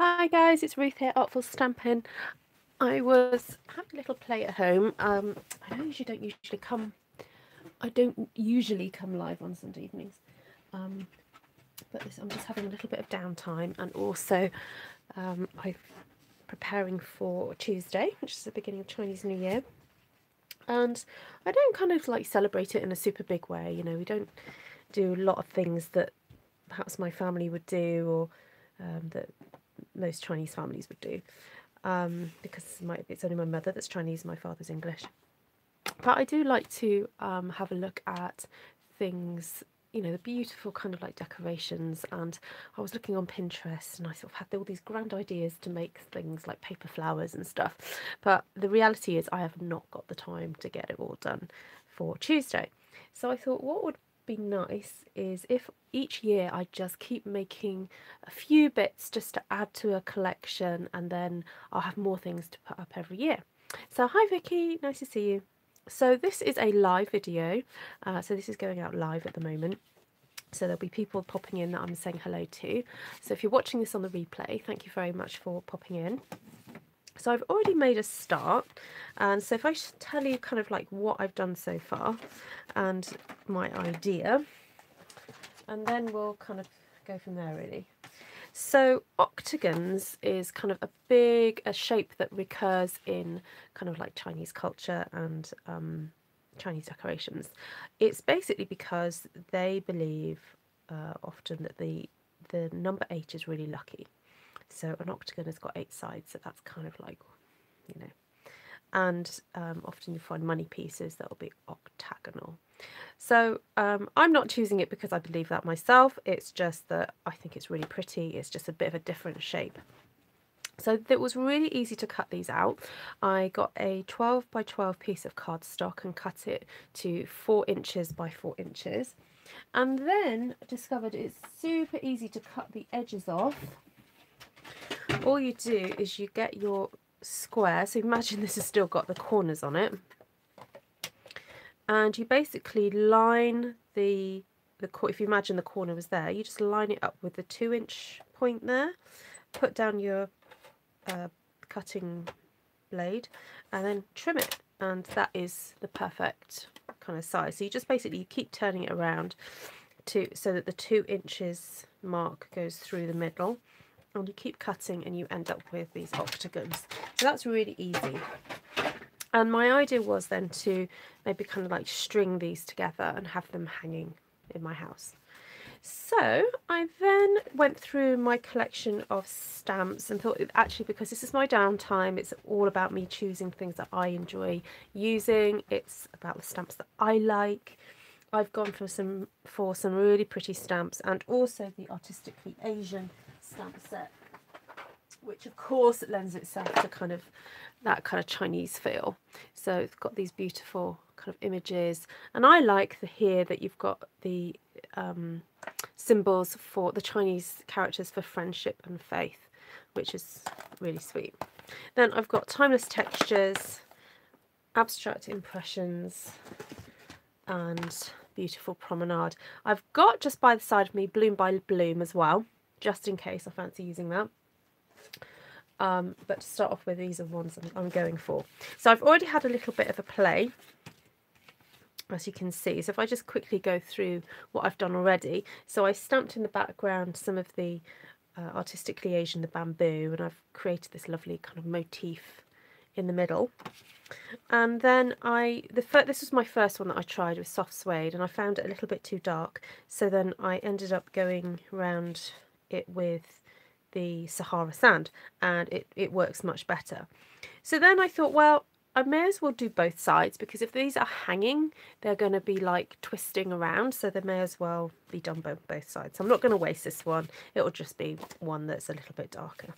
Hi guys, it's Ruth here, Artful Stampin'. I was having a little play at home. I don't usually come live on Sunday evenings, but I'm just having a little bit of downtime, and also I'm preparing for Tuesday, which is the beginning of Chinese New Year. And I don't kind of like celebrate it in a super big way, you know, we don't do a lot of things that perhaps my family would do, or that most Chinese families would do, because it's only my mother that's Chinese, my father's English. But I do like to have a look at things, you know, the beautiful kind of like decorations. And I was looking on Pinterest, and I sort of had all these grand ideas to make things like paper flowers and stuff. But the reality is I have not got the time to get it all done for Tuesday. So I thought, what would be nice is if each year I just keep making a few bits just to add to a collection, and then I'll have more things to put up every year. So hi Vicky, nice to see you. So this is a live video, so this is going out live at the moment. So there'll be people popping in that I'm saying hello to. So if you're watching this on the replay, thank you very much for popping in. So I've already made a start, and so if I should tell you kind of like what I've done so far and my idea, and then we'll kind of go from there really. So octagons is kind of a shape that recurs in kind of like Chinese culture and Chinese decorations. It's basically because they believe often that the number 8 is really lucky. So an octagon has got 8 sides, so that's kind of like, you know, and often you find money pieces that will be octagonal. So I'm not choosing it because I believe that myself, it's just that I think it's really pretty. It's just a bit of a different shape. So it was really easy to cut these out. I got a 12 by 12 piece of cardstock and cut it to 4 inches by 4 inches. And then discovered it's super easy to cut the edges off. All you do is you get your square, so imagine this has still got the corners on it, and you basically line if you imagine the corner was there, you just line it up with the 2-inch point there, put down your cutting blade, and then trim it, and that is the perfect kind of size. So you just basically keep turning it around so that the 2 inches mark goes through the middle, and you keep cutting and you end up with these octagons. So that's really easy. And my idea was then to maybe kind of like string these together and have them hanging in my house. So I then went through my collection of stamps and thought, actually, because this is my downtime, it's all about me choosing things that I enjoy using. It's about the stamps that I like. I've gone for some really pretty stamps, and also the Artistically Asian stamp set, which of course lends itself to kind of that kind of Chinese feel. So it's got these beautiful kind of images, and I like here that you've got the symbols for the Chinese characters for friendship and faith, which is really sweet. Then I've got timeless textures, abstract impressions, and beautiful promenade. I've got just by the side of me bloom by bloom as well, just in case I fancy using that. But to start off with, these are ones I'm going for. So I've already had a little bit of a play, as you can see. So if I just quickly go through what I've done already. So I stamped in the background some of the Artistically Asian, the bamboo, and I've created this lovely kind of motif in the middle. And then this was my first one that I tried with soft suede, and I found it a little bit too dark. So then I ended up going around it with the Sahara sand, and it works much better. So then I thought, well, I may as well do both sides, because if these are hanging, they're going to be like twisting around, so they may as well be done both sides. So I'm not going to waste this one. It'll just be one that's a little bit darker.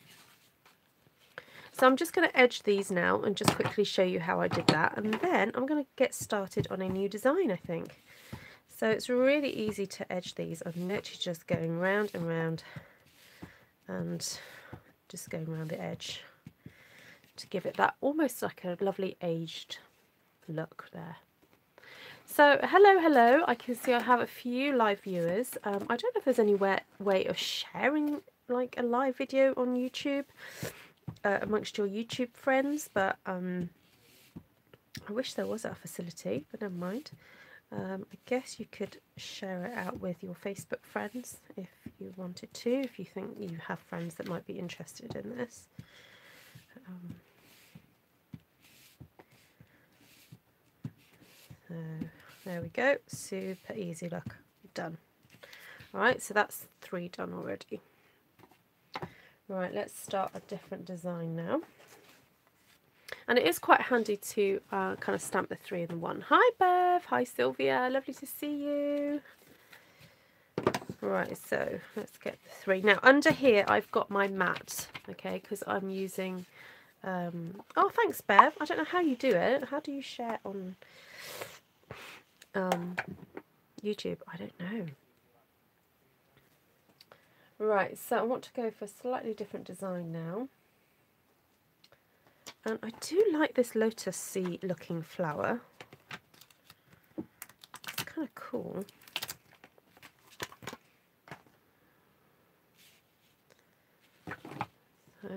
So I'm just going to edge these now and just quickly show you how I did that, and then I'm going to get started on a new design, I think. So it's really easy to edge these. I'm literally just going round and round and just going around the edge to give it that almost like a lovely aged look there. So hello, I can see I have a few live viewers. I don't know if there's any way of sharing like a live video on YouTube amongst your YouTube friends, but I wish there was that facility, but never mind. I guess you could share it out with your Facebook friends if you wanted to, if you think you have friends that might be interested in this. So there we go, super easy, look, done. Alright, so that's 3 done already. Right, let's start a different design now. And it is quite handy to kind of stamp the 3 in 1. Hi Bev, hi Sylvia, lovely to see you. Right, so let's get the 3. Now under here I've got my mat, okay, because I'm using, oh thanks Bev, I don't know how you do it. How do you share on YouTube? I don't know. Right, so I want to go for a slightly different design now. And I do like this lotus-y looking flower. It's kind of cool. So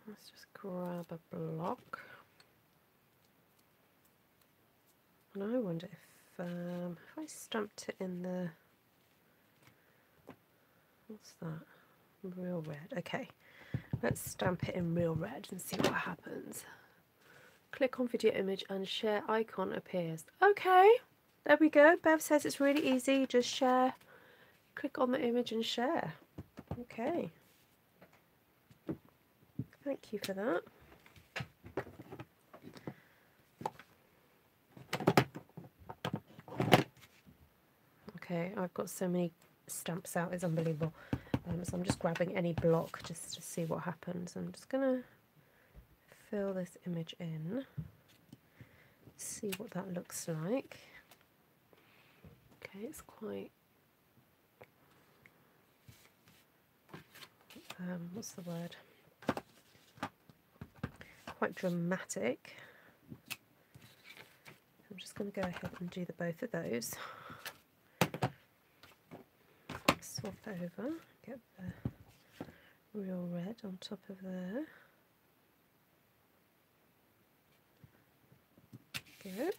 let's just grab a block. And I wonder if I stamped it in the, what's that? Real red. Okay, let's stamp it in real red and see what happens. Click on video image and share icon appears. Okay, there we go. Bev says it's really easy. Just share. Click on the image and share. Okay. Thank you for that. Okay, I've got so many stamps out, it's unbelievable. So I'm just grabbing any block just to see what happens. I'm just going to fill this image in, see what that looks like. Okay, it's quite, what's the word? Quite dramatic. I'm just going to go ahead and do the both of those. Swap over, get the real red on top of there. Go.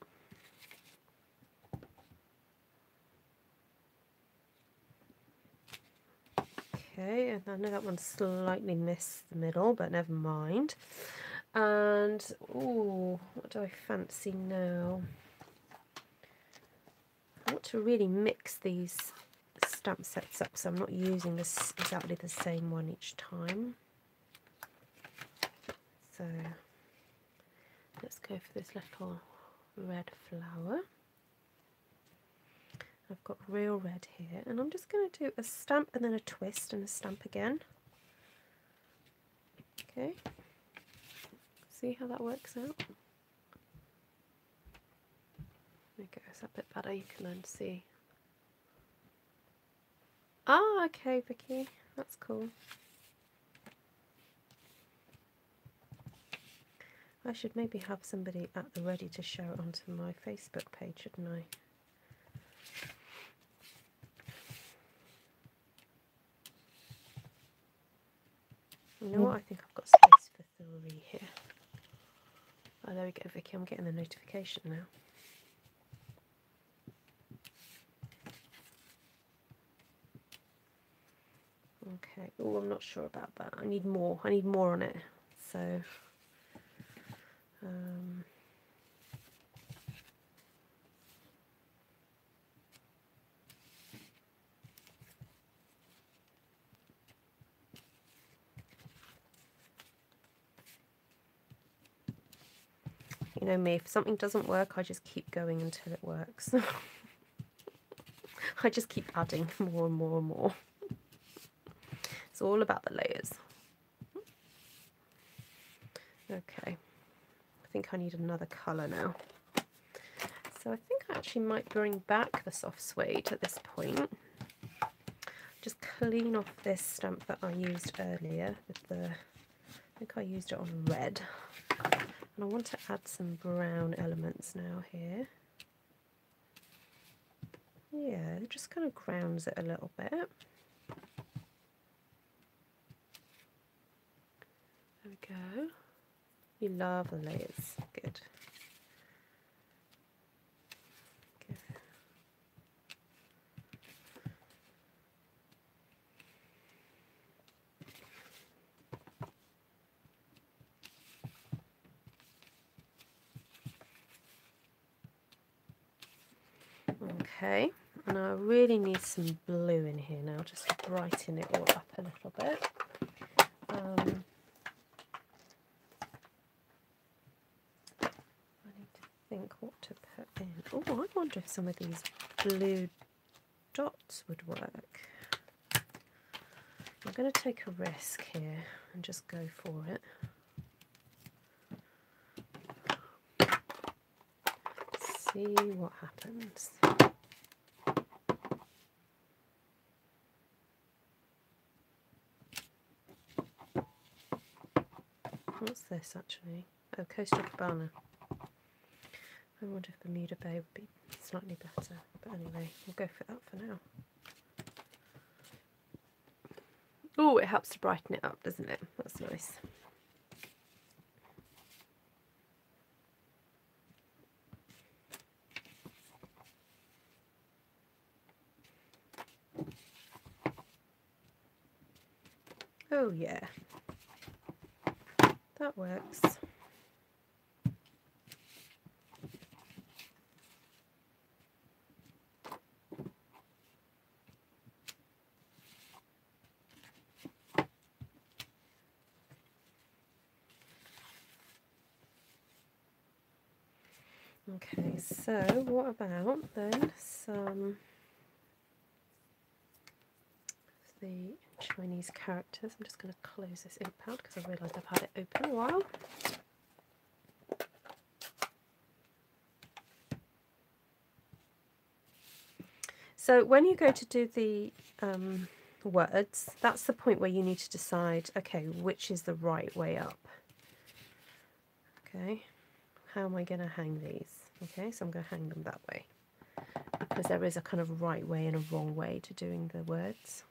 Okay, and I know that one slightly missed the middle, but never mind. And, ooh, what do I fancy now? I want to really mix these stamp sets up so I'm not using this exactly the same one each time. So let's go for this little red flower. I've got real red here, and I'm just going to do a stamp and then a twist and a stamp again. Okay, see how that works out? There we go, is that a bit better? You can then see. Ah, okay, Vicky, that's cool. I should maybe have somebody at the ready to show it onto my Facebook page, shouldn't I? You know what, I think I've got space for 3 here. Oh, there we go, Vicky, I'm getting the notification now. Okay, oh, I'm not sure about that. I need more on it. So, you know me, if something doesn't work, I just keep going until it works. I just keep adding more and more and more. It's all about the layers. Okay, I think I need another colour now. So I think I actually might bring back the soft suede at this point. Just clean off this stamp that I used earlier with the, I think I used it on red. And I want to add some brown elements now here. Yeah, it just kind of grounds it a little bit. we go. You love the layers. Good. Okay. Okay, and I really need some blue in here now, just to brighten it all up a little bit. I need to think what to put in. Oh, I wonder if some of these blue dots would work. I'm going to take a risk here and just go for it. See what happens. What's this actually? Oh, Coastal Cabana. I wonder if Bermuda Bay would be slightly better. But anyway, we'll go for that for now. Oh, it helps to brighten it up, doesn't it? That's nice. Oh yeah, that works. Okay, so what about then some of the Chinese characters? I'm just going to close this ink pad because I realised I've had it open a while. So when you go to do the words, that's the point where you need to decide, okay, which is the right way up. Okay, how am I going to hang these? Okay, so I'm going to hang them that way, because there is a kind of right way and a wrong way to doing the words.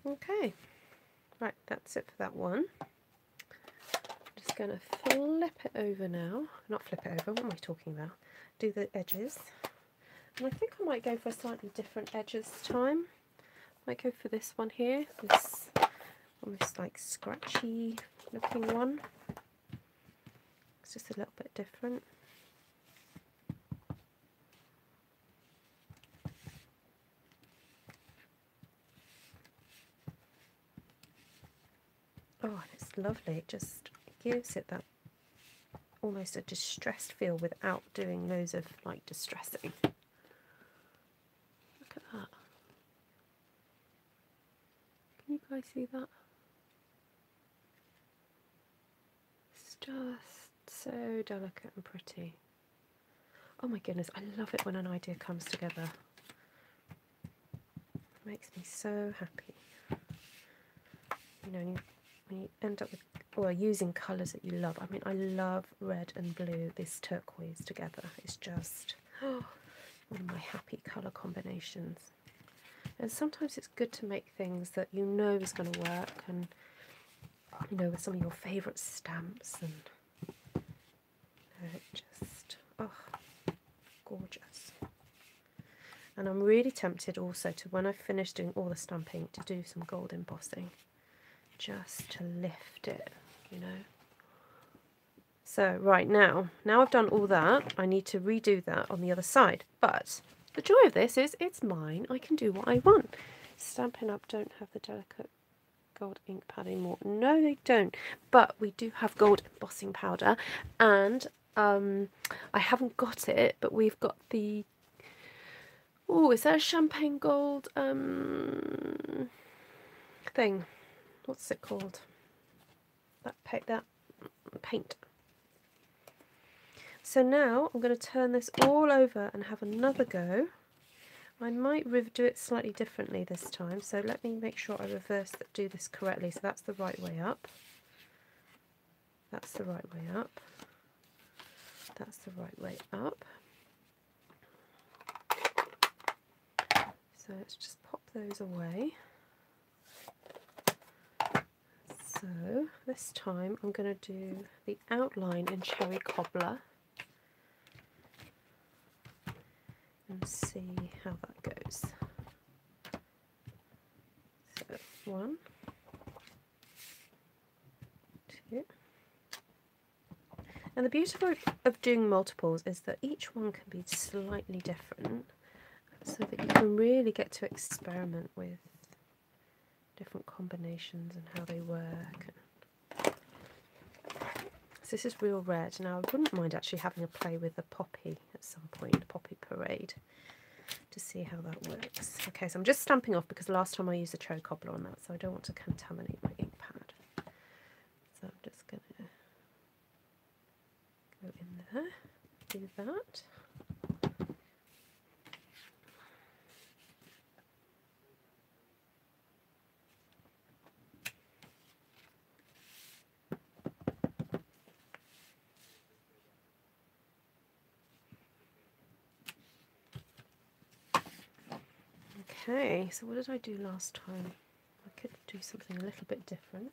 Okay, right, that's it for that one. I'm just going to flip it over now. Not flip it over, what am I talking about? Do the edges. And I think I might go for a slightly different edge this time. Might go for this one here, this almost like scratchy looking one. It's just a little bit different. Oh, and it's lovely. It just gives it that almost a distressed feel without doing loads of like distressing. Look at that. Can you guys see that? It's just so delicate and pretty. Oh my goodness, I love it when an idea comes together. It makes me so happy. You know, when you end up with, well, using colours that you love. I mean, I love red and blue, this turquoise together. It's just one of my happy colour combinations. And sometimes it's good to make things that you know is going to work, and you know, with some of your favourite stamps, and just, oh, gorgeous. And I'm really tempted also to, when I finish doing all the stamping, to do some gold embossing, just to lift it, you know. So right now I've done all that, I need to redo that on the other side. But the joy of this is it's mine, I can do what I want. Stampin' Up don't have the delicate gold ink pad anymore. No, they don't. But we do have gold embossing powder, and I haven't got it, but we've got the, oh, is that a champagne gold? thing. What's it called? That paint. So now I'm going to turn this all over and have another go. I might do it slightly differently this time, so let me make sure I do this correctly. So that's the right way up. That's the right way up. That's the right way up. So let's just pop those away. So this time I'm going to do the outline in Cherry Cobbler and see how that goes. So 1, 2. And the beauty of doing multiples is that each one can be slightly different, so that you can really get to experiment with different combinations and how they work. So this is real red. Now I wouldn't mind actually having a play with the poppy at some point, the poppy parade, to see how that works. Okay, so I'm just stamping off because last time I used a Cherry Cobbler on that, so I don't want to contaminate my ink pad. So I'm just going to go in there, do that. Okay, so what did I do last time? I could do something a little bit different.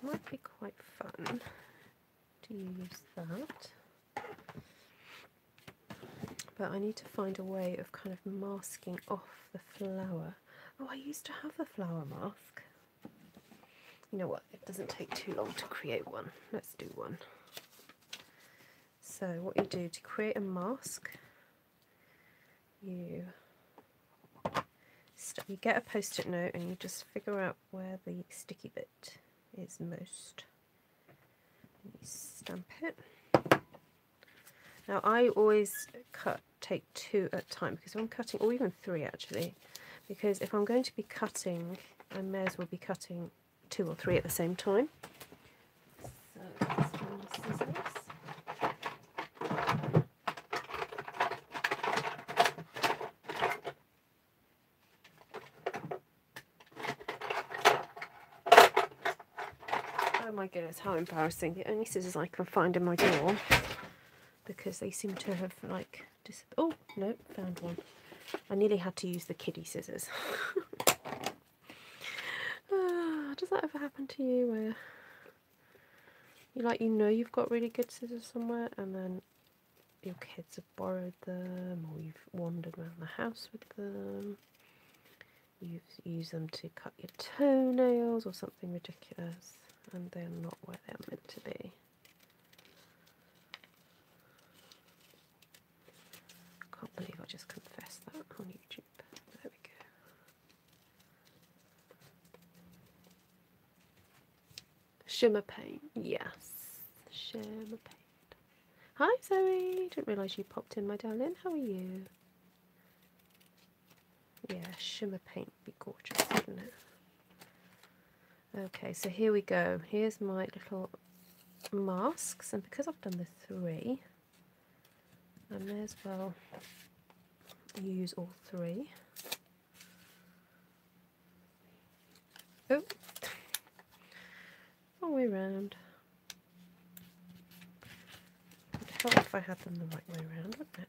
Might be quite fun to use that. But I need to find a way of kind of masking off the flower. Oh, I used to have a flower mask. You know what, it doesn't take too long to create one. Let's do one. So what you do to create a mask, you get a post-it note and you just figure out where the sticky bit is most. You stamp it. Now I always take 2 at a time, because if I'm cutting, or even 3 actually, because if I'm going to be cutting, I may as well be cutting 2 or 3 at the same time. So let's do the scissors. Oh my goodness, how embarrassing. The only scissors I can find in my drawer, because they seem to have like oh no, found one. I nearly had to use the kiddie scissors. Does that ever happen to you, where you know you've got really good scissors somewhere and then your kids have borrowed them, or you've wandered around the house with them, you've used them to cut your toenails or something ridiculous, and they're not where they're meant to be. Can't believe I just confessed that on YouTube. There we go. Shimmer paint, yes, shimmer paint. Hi Zoe, didn't realise you popped in, my darling. How are you? Yeah, shimmer paint would be gorgeous, wouldn't it? Okay, so here we go. Here's my little masks, and because I've done the 3, I may as well use all 3. Oh, wrong way round. It'd help if I had them the right way round, wouldn't it?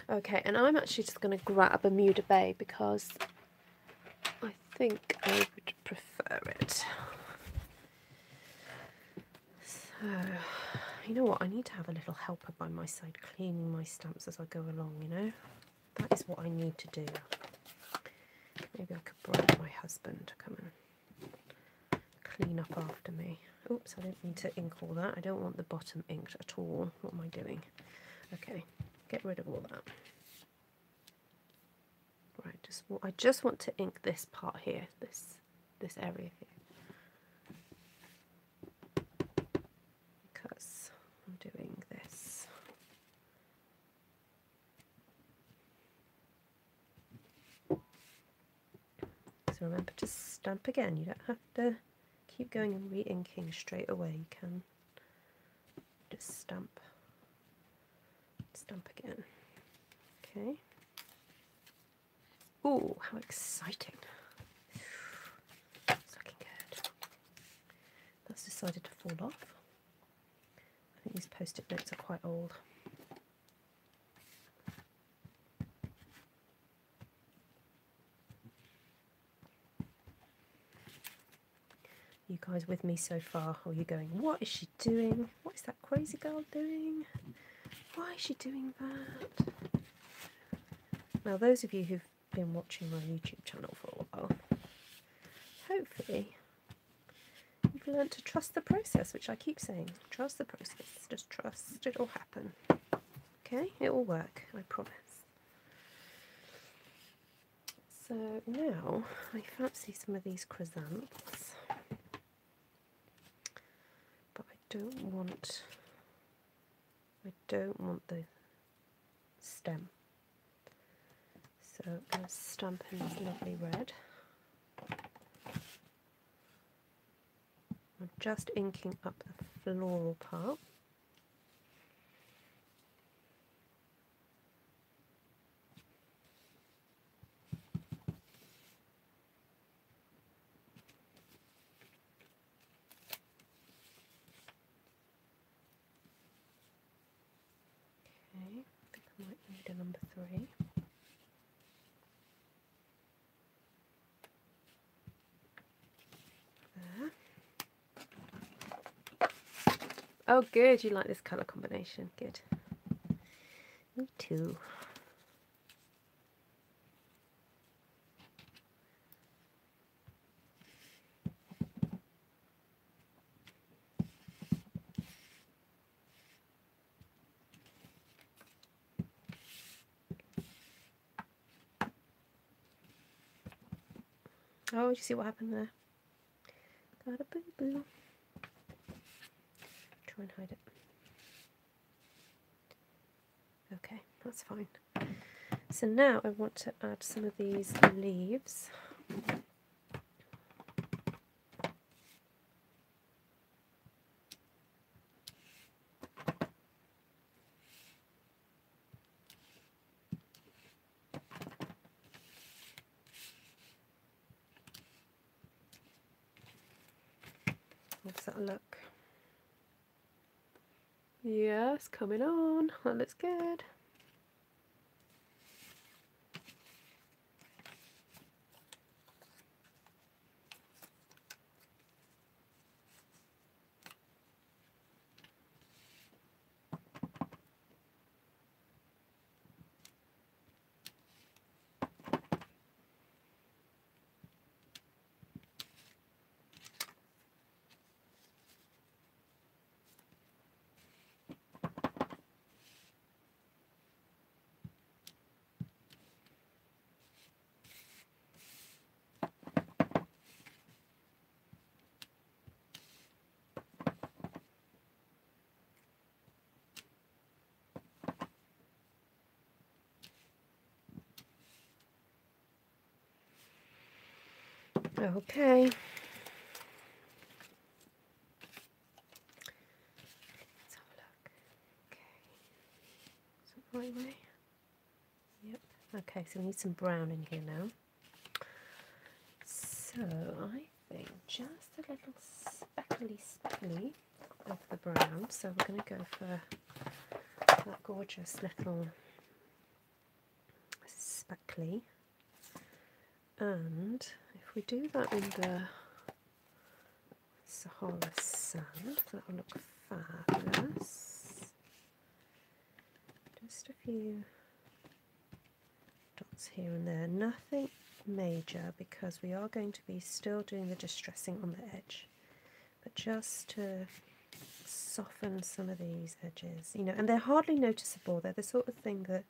Okay, and I'm actually just going to grab a Muda Bay because I think I would prefer it. So, you know what, I need to have a little helper by my side cleaning my stamps as I go along, you know? That is what I need to do. Maybe I could bribe my husband to come and clean up after me. Oops, I didn't mean to ink all that. I don't want the bottom inked at all. What am I doing? Okay, get rid of all that. Right, I just want to ink this part here, this area here. So remember to stamp again. You don't have to keep going and re-inking straight away. You can just stamp again. Okay. Ooh, how exciting. It's looking good. That's decided to fall off. I think these post-it notes are quite old. You guys with me so far? Or are you going, what is she doing? What is that crazy girl doing? Why is she doing that? Now, those of you who've been watching my YouTube channel for a while, hopefully you've learned to trust the process, which I keep saying. Trust the process. Just trust it'll happen. Okay? It will work, I promise. So now I fancy some of these chrysanthemums, but I don't want the stem. So I'm going to stamp in this lovely red. I'm just inking up the floral part. Okay, I think I might need a number 3. Oh good, you like this colour combination, good. Me too. Oh, did you see what happened there? Got a boo-boo. Try and hide it. Okay, that's fine. So now I want to add some of these leaves. How does that look? Yes, coming on. That looks good. Okay. Let's have a look. Okay. Is that the right way? Yep. Okay, so we need some brown in here now. So I think just a little speckly of the brown. So we're going to go for that gorgeous little speckly. And if we do that in the Sahara sand, that will look fabulous. Just a few dots here and there, nothing major because we are going to be still doing the distressing on the edge, but just to soften some of these edges, you know, and they're hardly noticeable. They're the sort of thing that,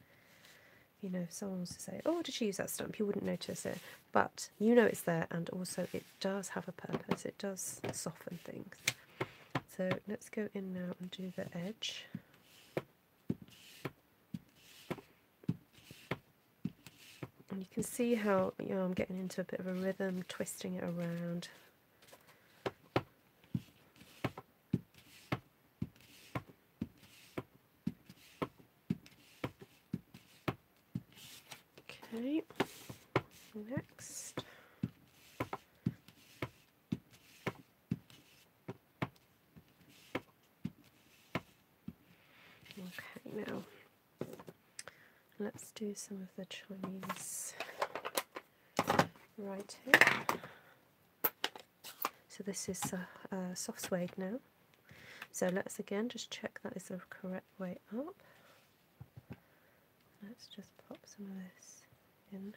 you know, if someone was to say, oh, did she use that stamp, you wouldn't notice it, but you know it's there, and also it does have a purpose. It does soften things. So let's go in now and do the edge. And you can see how, you know, I'm getting into a bit of a rhythm, twisting it around. Okay, next. Okay, now let's do some of the Chinese writing. So this is soft suede now. So let's again just check that is the correct way up. Let's just pop some of this in.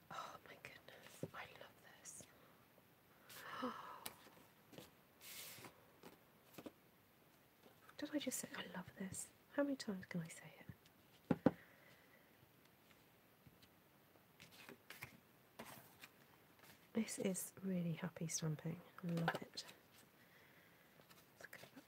Oh my goodness, I love this. Did I just say I love this? How many times can I say it? This is really happy stamping. I love it. Let's go that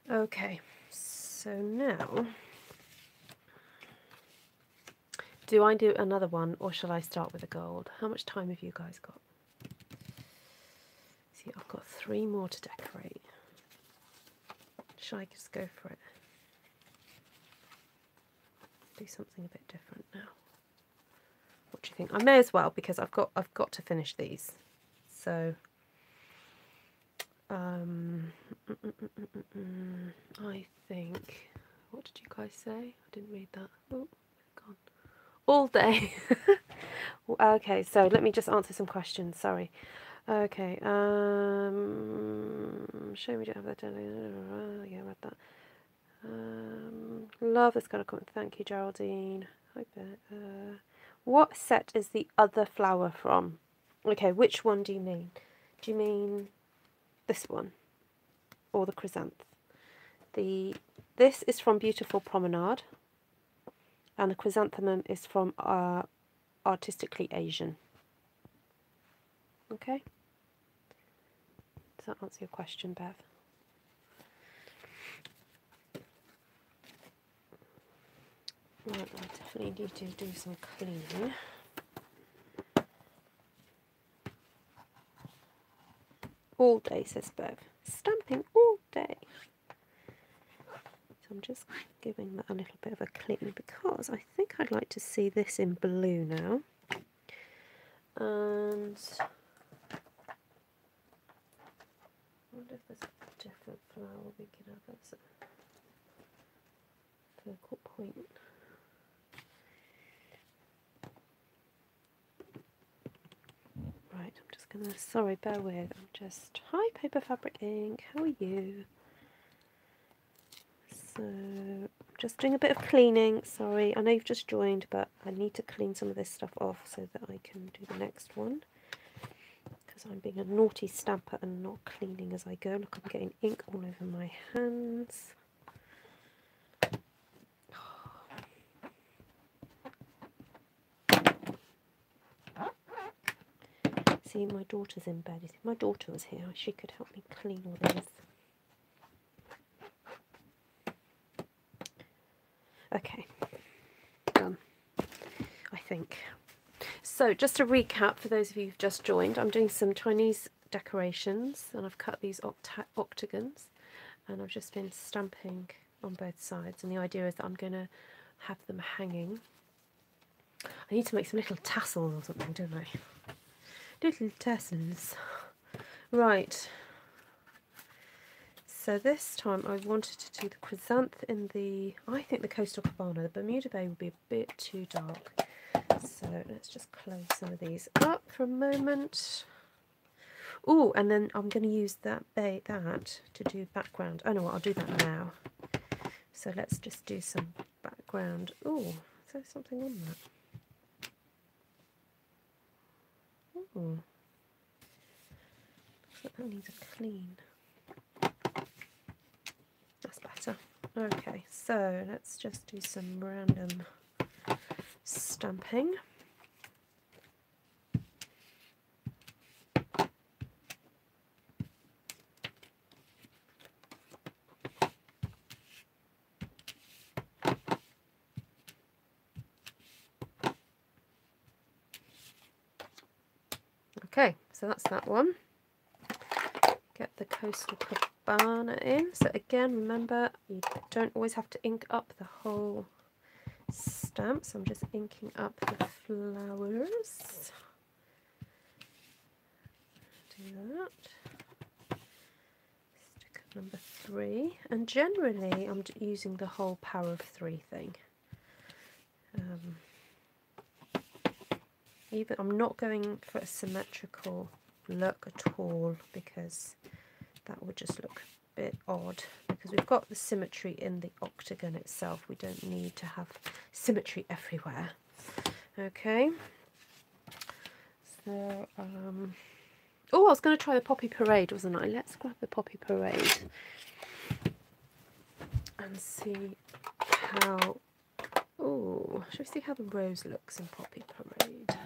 way. Okay, so now, do I do another one or shall I start with a gold? How much time have you guys got? See, I've got 3 more to decorate. Shall I just go for it? Do something a bit different now. What do you think? I may as well, because I've got to finish these. So I think, what did you guys say? I didn't read that. Oh, gone. All day. Okay, so let me just answer some questions. Sorry. Okay. Show me, do you have that? Yeah, I read that. Love this kind of comment. Thank you, Geraldine. Hi, Ben. What set is the other flower from? Okay, which one do you mean? Do you mean this one or the chrysanth? This is from Beautiful Promenade, and the chrysanthemum is from Artistically Asian. Okay. Does that answer your question, Bev? Right, I definitely need to do some cleaning. All day, says Bev. Stamping all day. So I'm just giving that a little bit of a clean because I think I'd like to see this in blue now. And I wonder if there's a different flower we could have as a focal point. Right, I'm just gonna, sorry, bear with, I'm just, hi Paper Fabric Ink, how are you? So, I'm just doing a bit of cleaning, sorry, I know you've just joined, but I need to clean some of this stuff off so that I can do the next one. Because I'm being a naughty stamper and not cleaning as I go. Look, I'm getting ink all over my hands. See, my daughter's in bed. If my daughter was here, she could help me clean all these. Okay, done, I think. So, just to recap for those of you who've just joined, I'm doing some Chinese decorations, and I've cut these octagons, and I've just been stamping on both sides, and the idea is that I'm going to have them hanging. I need to make some little tassels or something, don't I? Little tassels. Right. So this time I wanted to do the chrysanth in the, I think the Coastal Cabana. The Bermuda Bay would be a bit too dark. So let's just close some of these up for a moment. Oh, and then I'm going to use that to do background. Oh no, I'll do that now. So let's just do some background. Oh, is there something on that? Oh, looks like that needs a clean. That's better. Okay, so let's just do some random stamping. Okay, so that's that one. Get the Coastal Cabana in. So again, remember, you don't always have to ink up the whole stamp. So I'm just inking up the flowers. Do that. Stick up number 3. And generally, I'm using the whole power of 3 thing. Even I'm not going for a symmetrical look at all, because that would just look a bit odd, because we've got the symmetry in the octagon itself. We don't need to have symmetry everywhere. Okay, so oh, I was going to try the Poppy Parade, wasn't I? Let's grab the Poppy Parade and see how, oh, shall we see how the rose looks in Poppy Parade?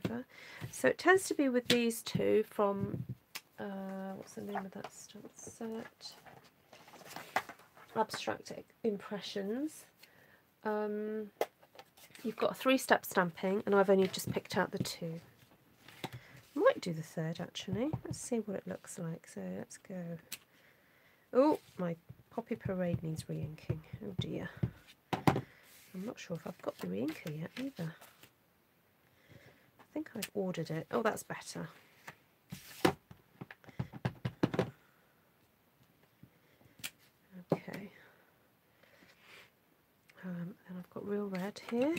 Over. So it tends to be with these two from what's the name of that stamp set? Abstract Impressions. You've got a 3-step stamping, and I've only just picked out the 2. I might do the 3rd actually. Let's see what it looks like. So let's go. Oh, my Poppy Parade needs re-inking. Oh dear. I'm not sure if I've got the re-inker yet either. I think I've ordered it. Oh, that's better. Okay. Then I've got Real Red here.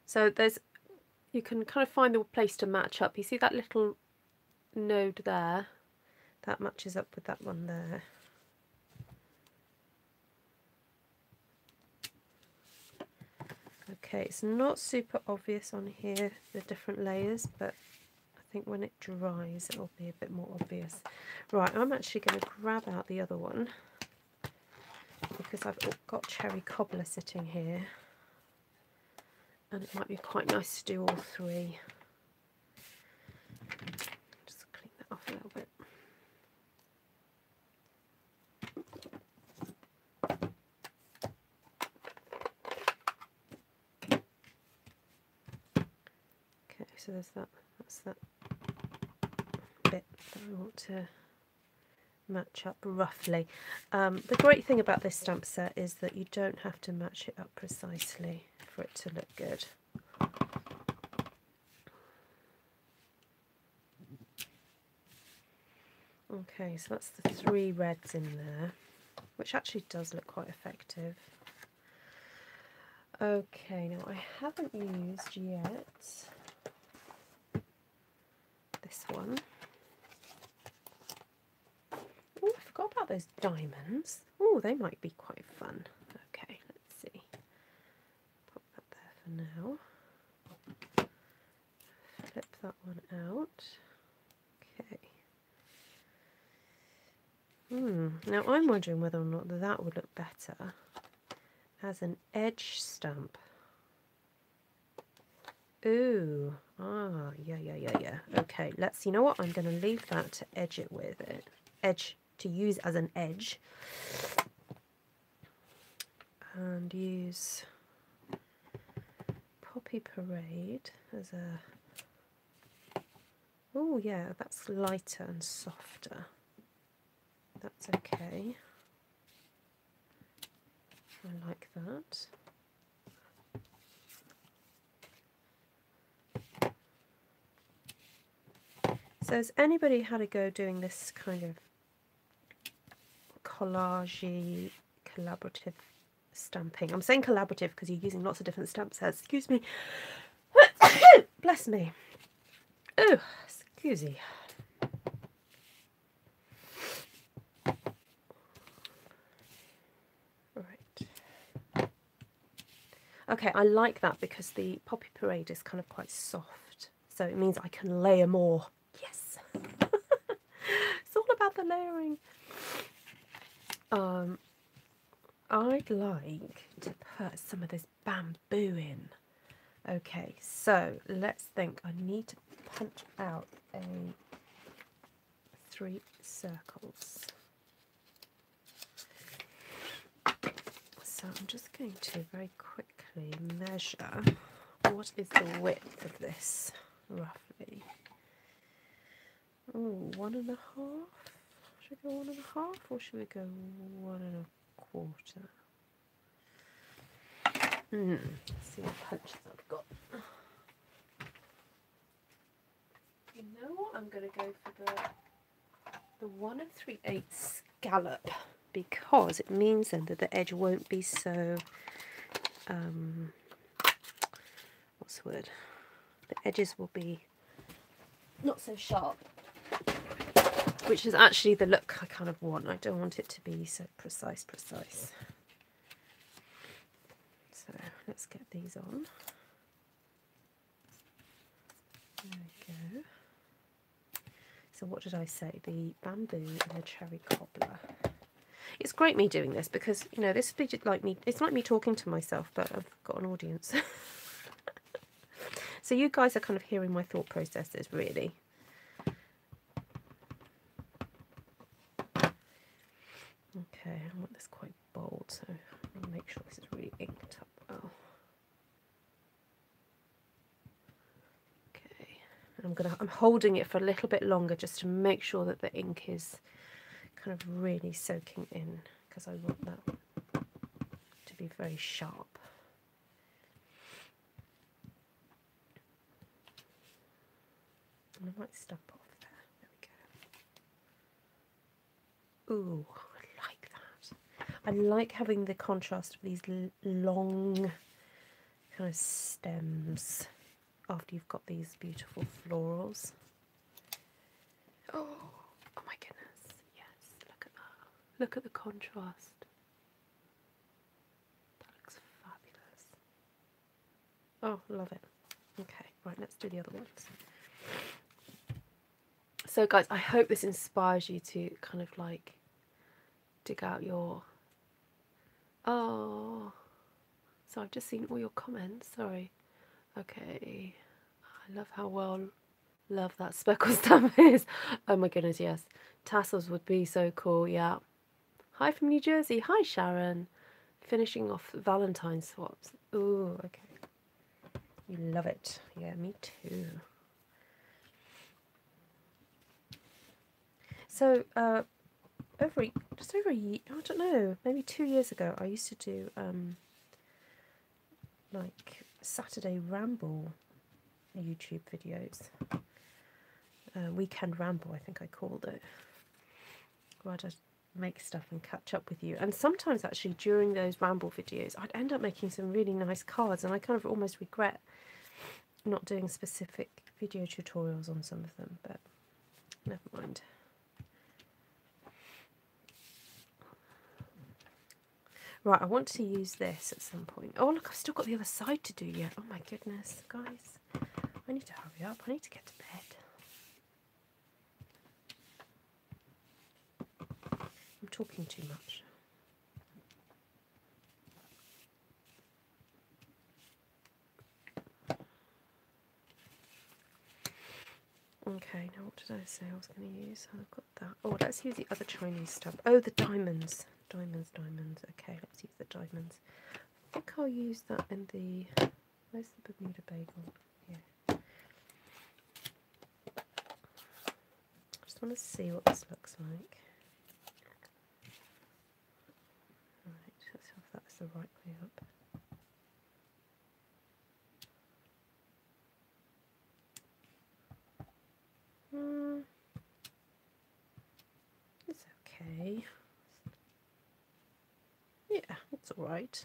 So you can kind of find the place to match up. You see that little node there? That matches up with that one there. Okay, it's not super obvious on here, the different layers, but I think when it dries it'll be a bit more obvious. Right, I'm actually going to grab out the other one, because I've got Cherry Cobbler sitting here, and it might be quite nice to do all 3. Just clean that off a little bit. So that's that bit that I want to match up roughly. The great thing about this stamp set is that you don't have to match it up precisely for it to look good. Okay, so that's the 3 reds in there, which actually does look quite effective. Okay, now I haven't used yet this one. Oh, I forgot about those diamonds. Oh, they might be quite fun. Okay, let's see. Pop that there for now. Flip that one out. Okay. Now I'm wondering whether or not that would look better as an edge stamp. Ooh, yeah. Okay, you know what? I'm going to leave that to edge it with it. Edge to use as an edge. And use Poppy Parade as a... Oh yeah, that's lighter and softer. That's okay. I like that. So has anybody had a go doing this kind of collagey, collaborative stamping? I'm saying collaborative because you're using lots of different stamp sets. Excuse me. Bless me. Oh, excuse me. Right. Okay, I like that because the Poppy Parade is kind of quite soft. So it means I can layer more. Yes. It's all about the layering. I'd like to put some of this bamboo in. Okay, so let's think. I need to punch out a 3 circles. So I'm just going to very quickly measure what is the width of this, roughly. Oh, 1.5. Should we go 1.5 or should we go 1.25? Let's see what punches I've got. You know what? I'm going to go for the 1 3/8 scallop, because it means then that the edge won't be so, what's the word? The edges will be not so sharp, which is actually the look I kind of want. I don't want it to be so precise. So let's get these on. There we go. So what did I say? The bamboo and the cherry cobbler. It's great me doing this because, you know, this is like me. It's like me talking to myself, but I've got an audience. So you guys are kind of hearing my thought processes, really. Okay, I want this quite bold, so I'm going to make sure this is really inked up well. Okay, and I'm holding it for a little bit longer just to make sure that the ink is kind of really soaking in, because I want that to be very sharp. And I might stop off there. There we go. Ooh, I like that. I like having the contrast of these long kind of stems after you've got these beautiful florals. Oh my goodness. Yes, look at that. Look at the contrast. That looks fabulous. Oh, love it. Okay, right, let's do the other ones. So guys, I hope this inspires you to kind of like dig out your... Oh, so I've just seen all your comments, sorry. Okay, I love how well love that speckle stamp is. Oh my goodness, yes. Tassels would be so cool, yeah. Hi from New Jersey, hi Sharon. Finishing off Valentine's swaps. Ooh, okay. You love it. Yeah, me too. So, just over a year, I don't know, maybe 2 years ago, I used to do, like, Saturday Ramble YouTube videos. Weekend Ramble, I think I called it. Where I'd make stuff and catch up with you. And sometimes, actually, during those Ramble videos, I'd end up making some really nice cards, and I kind of almost regret not doing specific video tutorials on some of them, but never mind. Right, I want to use this at some point. Oh, look, I've still got the other side to do yet. Oh, my goodness, guys. I need to hurry up. I need to get to bed. I'm talking too much. Okay, now what did I say I was going to use? I've got that. Oh, let's use the other Chinese stuff. Oh, the diamonds. Diamonds. Okay, let's use the diamonds. I think I'll use that in the... Where's the Bermuda bagel? Yeah. I just want to see what this looks like. Right, let's see if that's the right way up. It's okay. Yeah, it's alright.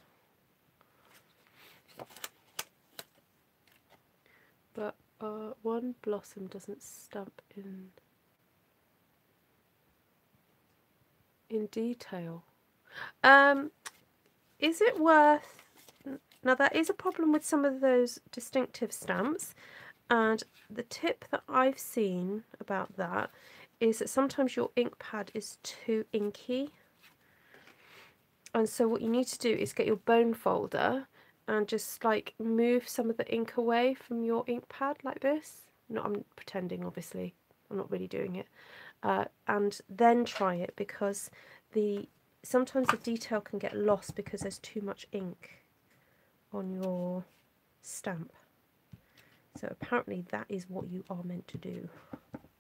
But one blossom doesn't stamp in detail. Is it worth... Now that is a problem with some of those distinctive stamps, and the tip that I've seen about that is that sometimes your ink pad is too inky. And so what you need to do is get your bone folder and just like move some of the ink away from your ink pad like this. No, I'm pretending, obviously. I'm not really doing it. and then try it, because sometimes the detail can get lost because there's too much ink on your stamp. So apparently that is what you are meant to do,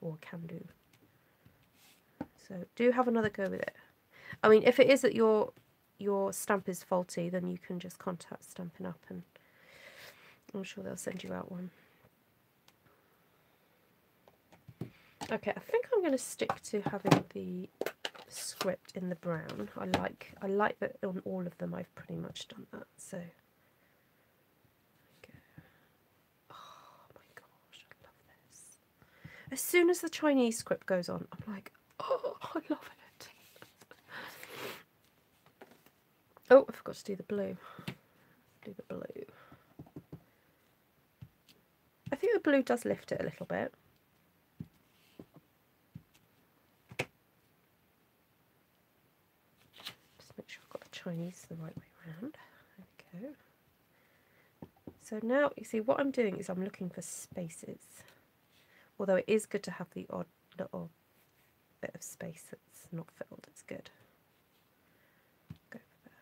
or can do. So do have another go with it. I mean, if it is that your stamp is faulty, then you can just contact Stampin' Up and I'm sure they'll send you out one. Okay, I think I'm going to stick to having the script in the brown. I like that on all of them I've pretty much done that. So, okay. Oh my gosh, I love this. As soon as the Chinese script goes on, I'm like, oh, I love it. Oh, I forgot to do the blue. Do the blue. I think the blue does lift it a little bit. Just make sure I've got the Chinese the right way around. There we go. So now, you see, what I'm doing is I'm looking for spaces. Although it is good to have the odd little bit of space that's not filled, it's good. Go for there.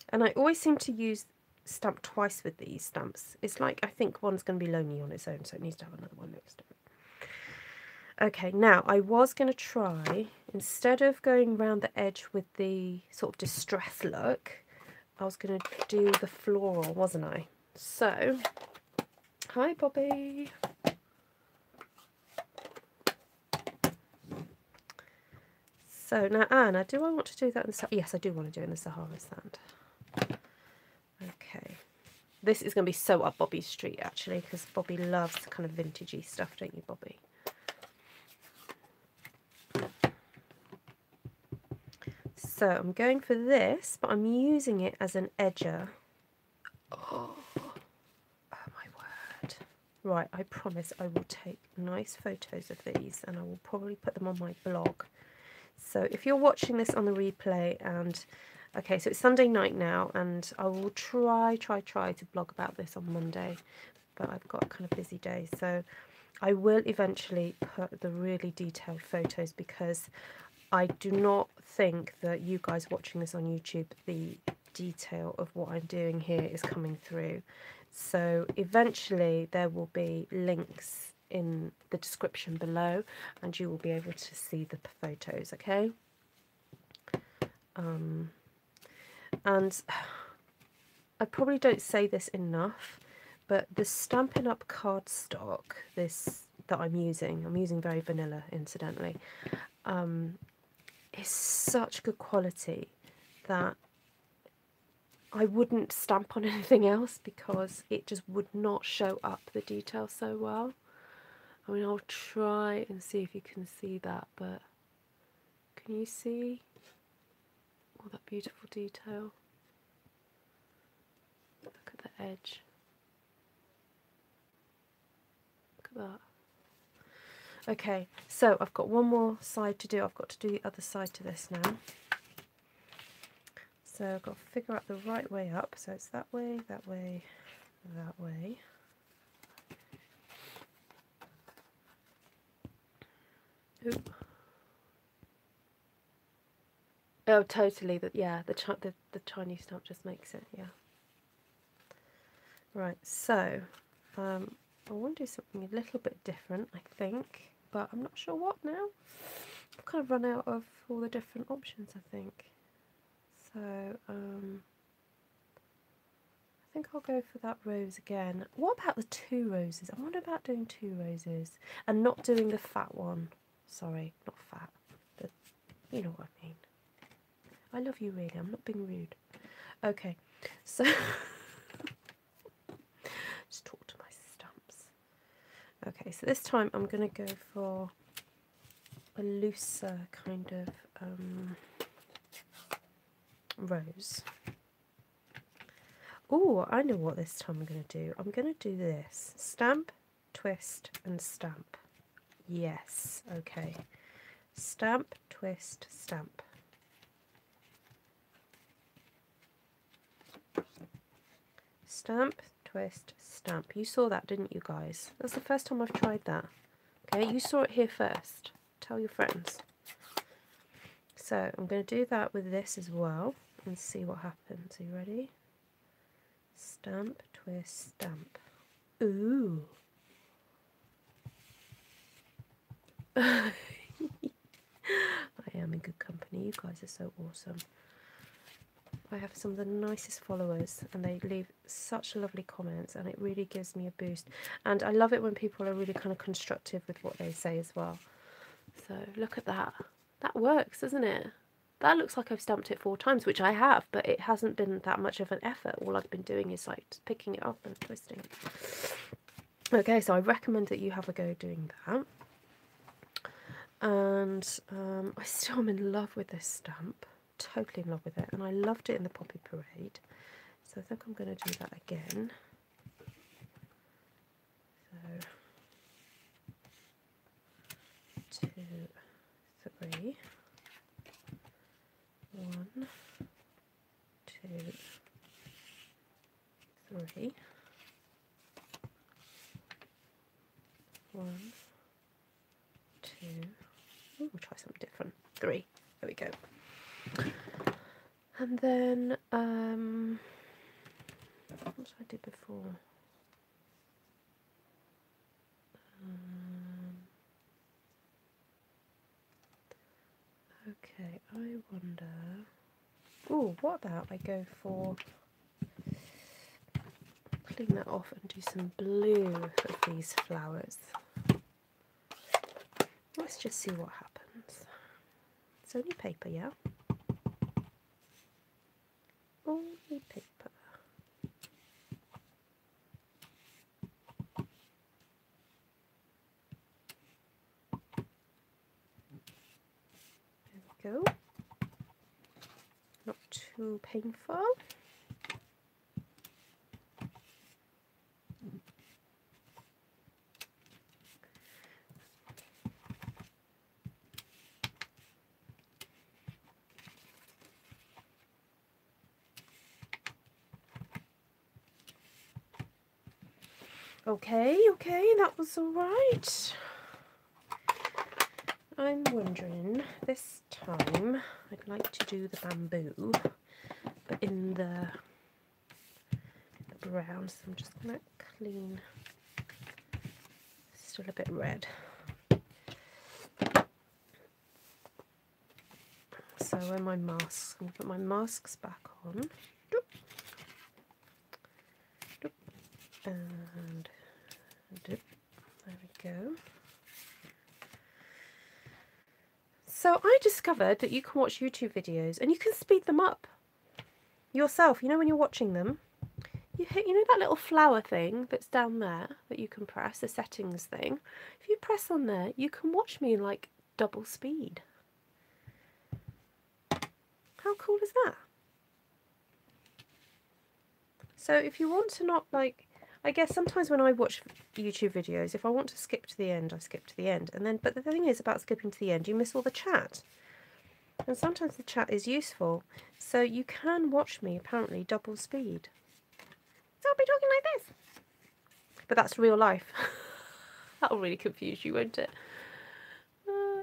And I always seem to use stamp twice with these stamps. It's like, I think one's going to be lonely on its own, so it needs to have another one next to it. Okay, now I was going to try, instead of going around the edge with the sort of distress look, I was going to do the floral, wasn't I? So, hi Bobby. So now Anna, do I want to do that in the yes, I do want to do it in the Sahara sand. Okay. This is going to be so up Bobby's street, actually, because Bobby loves kind of vintagey stuff, don't you, Bobby? So I'm going for this, but I'm using it as an edger. Oh my word. Right, I promise I will take nice photos of these and I will probably put them on my blog. So if you're watching this on the replay, and okay, so it's Sunday night now, and I will try to blog about this on Monday, but I've got a kind of busy day, so I will eventually put the really detailed photos, because I do not think that you guys watching this on YouTube, the detail of what I'm doing here is coming through. So eventually there will be links in the description below and you will be able to see the photos, okay? And I probably don't say this enough, but the Stampin' Up cardstock, this that I'm using very vanilla incidentally, is such good quality that I wouldn't stamp on anything else because it just would not show up the detail so well. I mean, I'll try and see if you can see that, but can you see all that beautiful detail? Look at the edge. Look at that. Okay, so I've got one more side to do. I've got to do the other side to this now. So I've got to figure out the right way up. So it's that way, that way, that way. Oop. Oh, totally. Yeah, the Chinese stamp just makes it. Yeah. Right. So I want to do something a little bit different, I think, but I'm not sure what now. I've kind of run out of all the different options, I think. So I think I'll go for that rose again. What about the 2 roses? I wonder about doing 2 roses and not doing the fat one. Sorry, not fat. You know what I mean. I love you, really. I'm not being rude. Okay, so just talk to my stamps. Okay, so this time I'm going to go for a looser kind of rose. Oh, I know what this time I'm going to do. I'm going to do this. Stamp, twist and stamp. Yes, okay. stamp, twist, stamp. Stamp, twist, stamp. You saw that, didn't you guys? That's the first time I've tried that. Okay, you saw it here first. Tell your friends. So I'm going to do that with this as well and see what happens. Are you ready? Stamp, twist, stamp. Ooh. I am in good company. You guys are so awesome. I have some of the nicest followers and they leave such lovely comments and it really gives me a boost. And I love it when people are really kind of constructive with what they say as well. So look at that. That works, doesn't it? That looks like I've stamped it 4 times, which I have, but it hasn't been that much of an effort. All I've been doing is like just picking it up and twisting it. Okay, so I recommend that you have a go doing that. And I still am in love with this stamp. Totally in love with it, and I loved it in the Poppy Parade, so I think I'm going to do that again. So 2, 3, 1, 2, 3, 1, 2. Ooh, we'll try something different. 3. There we go. And then, what did I do before? Okay, I wonder... Oh, what about I go for... Clean that off and do some blue of these flowers. Let's just see what happens. It's only paper, yeah? Only paper. There we go. Not too painful. Okay, that was all right. I'm wondering, this time, I'd like to do the bamboo, but in the brown, so I'm just going to clean, still a bit red. So when my masks, I'm going to put my masks back on. And there we go. So I discovered that you can watch YouTube videos and you can speed them up yourself. You know, when you're watching them, you hit, you know, that little flower thing that's down there that you can press, the settings thing. If you press on there, you can watch me in like double speed. How cool is that? So if you want to not like, I guess sometimes when I watch YouTube videos, if I want to skip to the end, I skip to the end. And then, but the thing is about skipping to the end, you miss all the chat. And sometimes the chat is useful. So you can watch me, apparently, double speed. So I'll be talking like this. But that's real life. That'll really confuse you, won't it?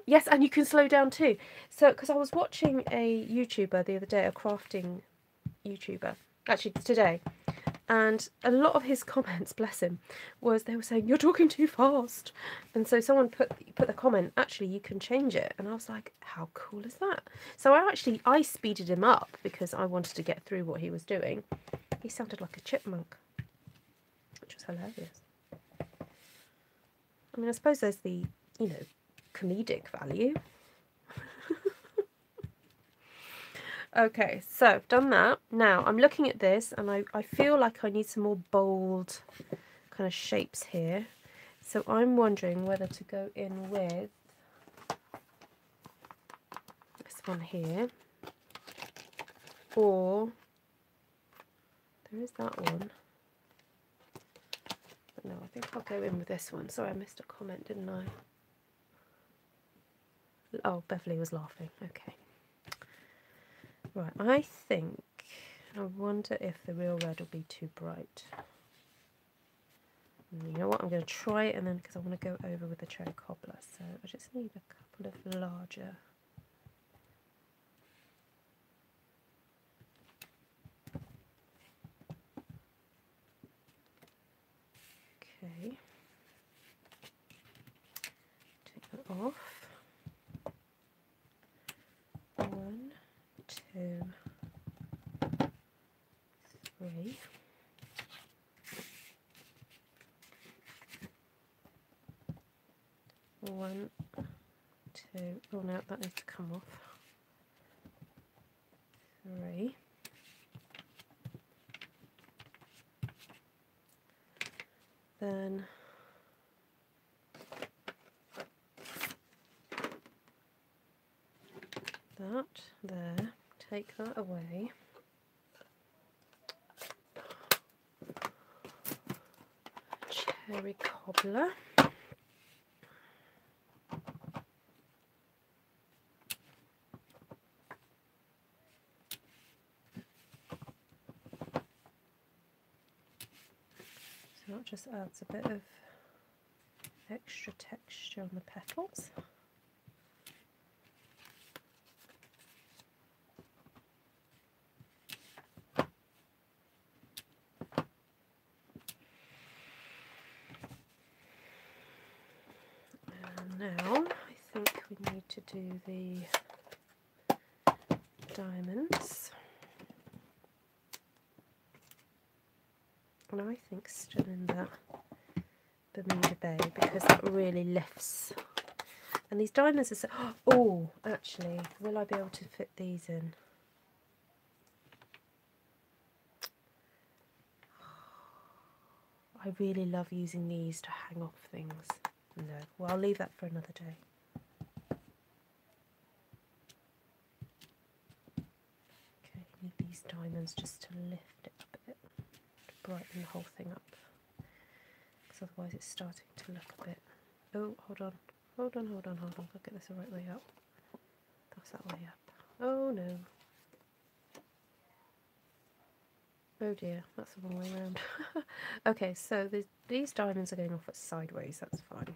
Yes, and you can slow down too. So, because I was watching a YouTuber the other day, a crafting YouTuber, actually today. And a lot of his comments, bless him, was they were saying, you're talking too fast. And so someone put the comment, actually, you can change it. And I was like, how cool is that? So I speeded him up because I wanted to get through what he was doing. He sounded like a chipmunk, which was hilarious. I mean, I suppose there's the, you know, comedic value. Okay, so I've done that. Now I'm looking at this and I feel like I need some more bold kind of shapes here. So I'm wondering whether to go in with this one here, or there is that one. But no, I think I'll go in with this one. Sorry, I missed a comment, didn't I? Oh, Beverly was laughing. Okay. Right, I wonder if the real red will be too bright. You know what, I'm going to try it, and then because I want to go over with the cherry cobbler, so I just need a couple of larger. Okay, take that off. 1, 2, 3. One, two. Oh no, that needs to come off. 3. Then that there. Take that away. Cherry cobbler. So that just adds a bit of extra texture on the petals. And now I think we need to do the diamonds. And I think still in the Bermuda Bay, because that really lifts. And these diamonds are so... Oh, actually, will I be able to fit these in? I really love using these to hang off things. No, well, I'll leave that for another day. Okay, need these diamonds just to lift it a bit, to brighten the whole thing up. Because otherwise it's starting to look a bit... Oh, hold on. Hold on. I'll get this the right way up. That's that way up. Oh no. Oh dear, that's the wrong way around. Okay, so these diamonds are going off at sideways, that's fine.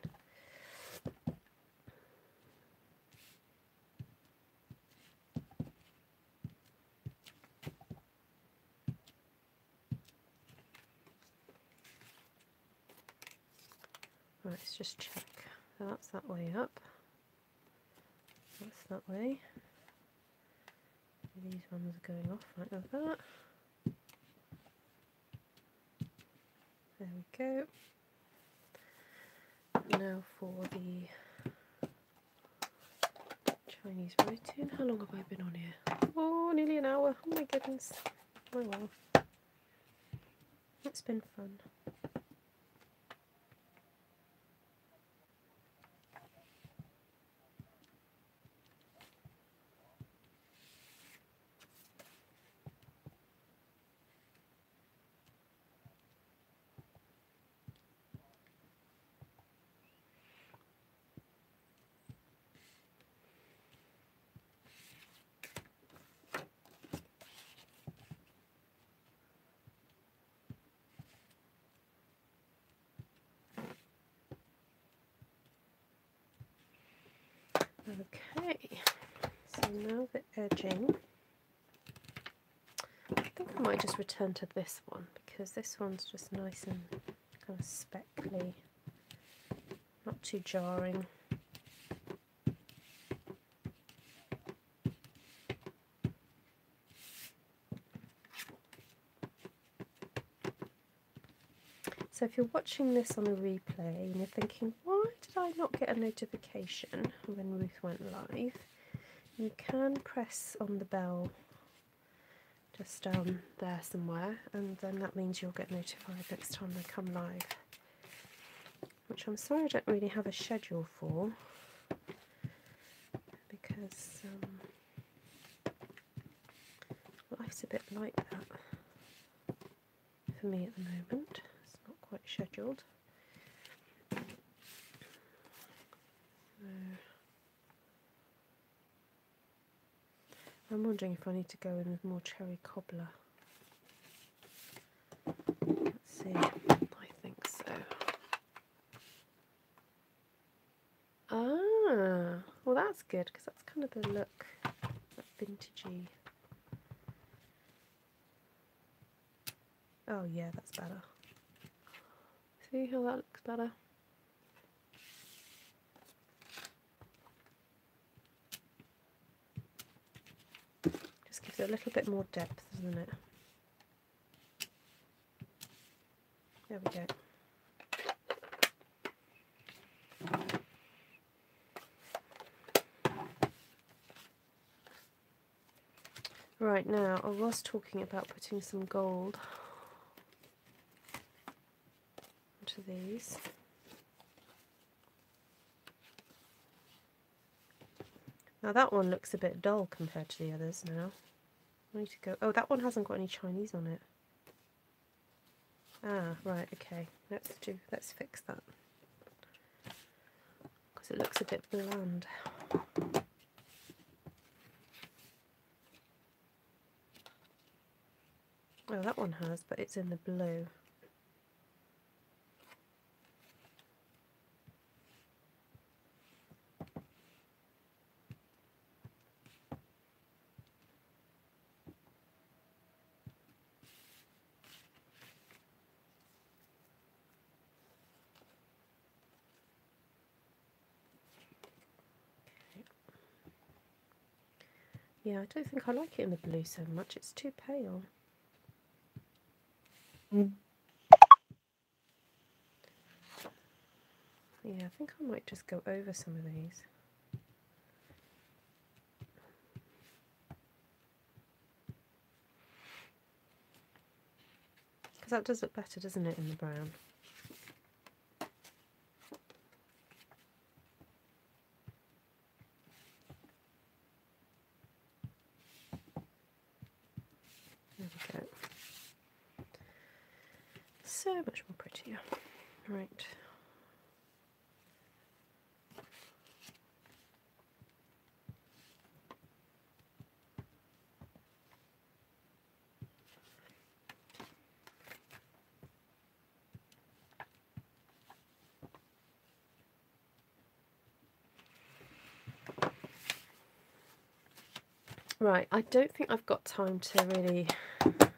Right, let's just check. So that's that way up. That's that way. These ones are going off like that. There we go. Now for the Chinese writing. How long have I been on here? Oh, nearly an hour. Oh my goodness. Oh well. It's been fun. Okay, so now the edging, I think I might just return to this one because this one's just nice and kind of speckly, not too jarring. So if you're watching this on a replay and you're thinking, why did I not get a notification when Ruth went live? You can press on the bell just down there somewhere, and then that means you'll get notified next time they come live. Which I'm sorry I don't really have a schedule for, because life's a bit like that for me at the moment. Quite scheduled. I'm wondering if I need to go in with more cherry cobbler. Let's see. I think so. Ah, well that's good because that's kind of the look, that vintagey. Oh yeah, that's better. See how that looks better? Just gives it a little bit more depth, doesn't it? There we go. Right, now I was talking about putting some gold onto these. Now that one looks a bit dull compared to the others now. I need to go, oh, that one hasn't got any Chinese on it. Ah, right, okay. Let's fix that. Because it looks a bit bland. Oh, that one has, but it's in the blue. Yeah, I don't think I like it in the blue so much. It's too pale. Yeah, I think I might just go over some of these. Because that does look better, doesn't it, in the brown? There we go. So much more prettier. Right. Right, I don't think I've got time to really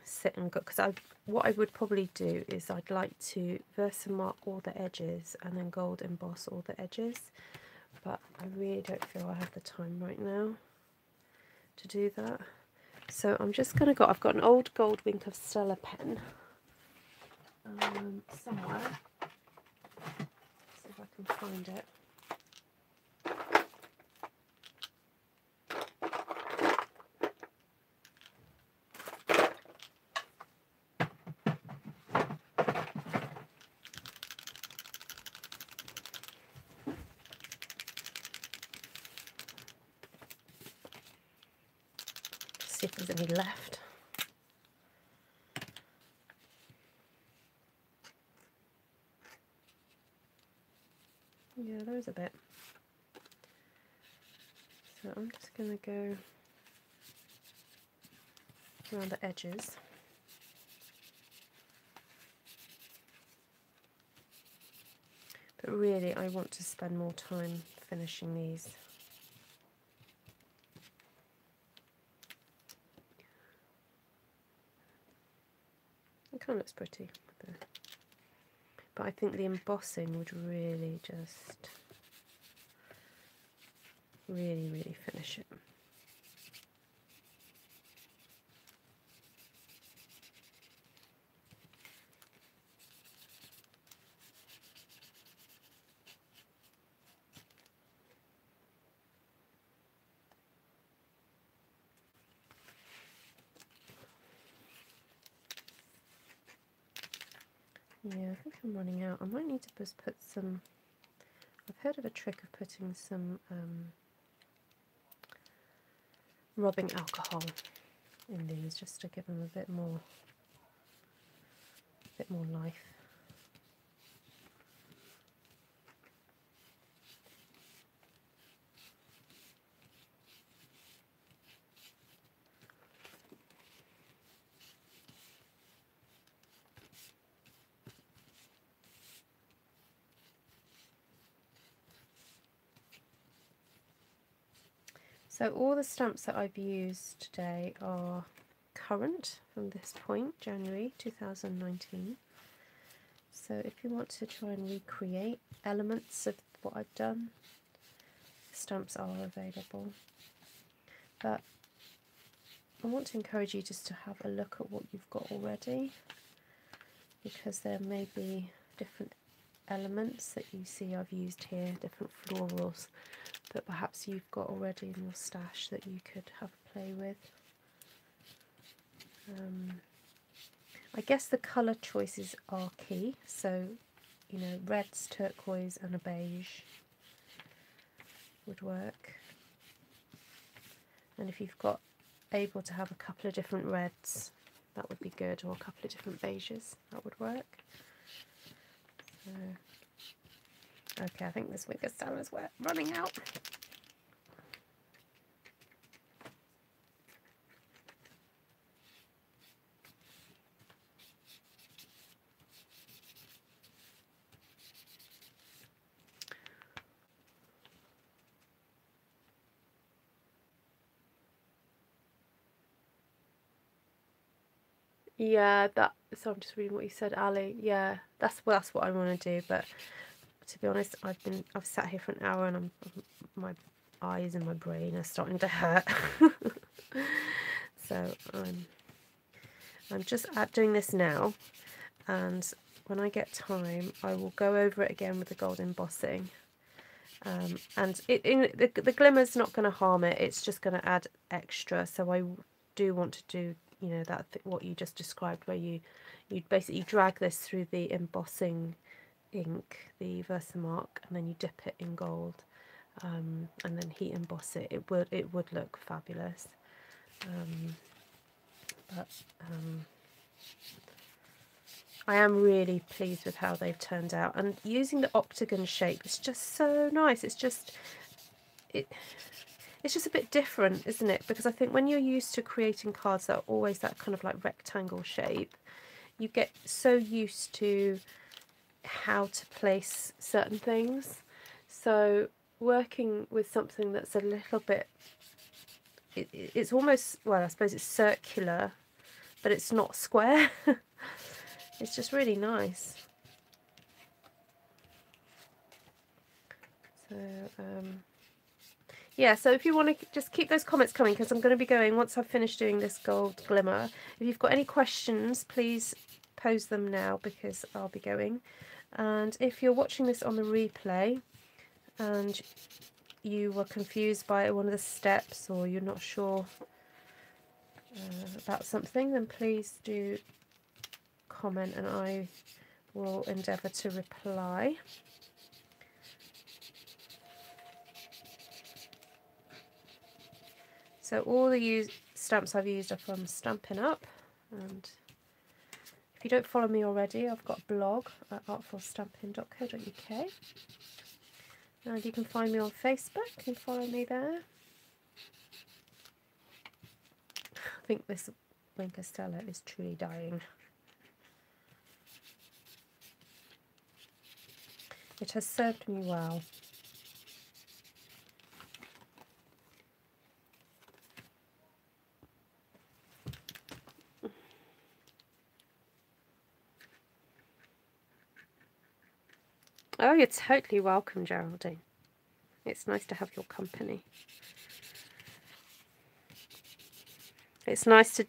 sit and go, because what I would probably do is I'd like to Versamark all the edges and then gold emboss all the edges, but I really don't feel I have the time right now to do that. So I'm just going to go, I've got an old gold Wink of Stella pen somewhere. See if I can find it. See if there's any left. Yeah, there's a bit. So I'm just going to go around the edges. But really I want to spend more time finishing these. It kind of looks pretty. But I think the embossing would really just really finish it. Yeah, I think I'm running out. I might need to just put some, I've heard of a trick of putting some rubbing alcohol in these just to give them a bit more life. So all the stamps that I've used today are current from this point, January 2019. So if you want to try and recreate elements of what I've done, the stamps are available. But I want to encourage you just to have a look at what you've got already, because there may be different elements that you see I've used here, different florals that perhaps you've got already in your stash that you could have a play with. I guess the colour choices are key, so you know, reds, turquoise and a beige would work. And if you've got able to have a couple of different reds, that would be good, or a couple of different beiges, that would work. So, okay, I think this Wicker Stamp is running out. Yeah, so I'm just reading what you said, Ali. Yeah, that's what I want to do, but to be honest, I've sat here for an hour and my eyes and my brain are starting to hurt. So I'm just doing this now, and when I get time I will go over it again with the gold embossing. And the glimmer's not going to harm it, it's just going to add extra. So I do want to do, you know, what you just described, where you basically drag this through the embossing ink, the Versamark, and then you dip it in gold, and then heat emboss it. It would look fabulous. I am really pleased with how they've turned out, and using the octagon shape is just so nice. It's just a bit different, isn't it? Because I think when you're used to creating cards that are always that kind of like rectangle shape, you get so used to how to place certain things. So working with something that's a little bit, it's almost, well, I suppose it's circular, but it's not square. It's just really nice. So yeah, so if you want to just keep those comments coming, because I'm going to be going, once I've finished doing this gold glimmer, if you've got any questions, please pose them now, because I'll be going. And if you're watching this on the replay and you were confused by one of the steps, or you're not sure about something, then please do comment and I will endeavour to reply. So all the stamps I've used are from Stampin' Up, and if you don't follow me already, I've got a blog at artfulstamping.co.uk, and you can find me on Facebook and follow me there. I think this Wicker Stella is truly dying. It has served me well. Oh, you're totally welcome, Geraldine. It's nice to have your company. It's nice to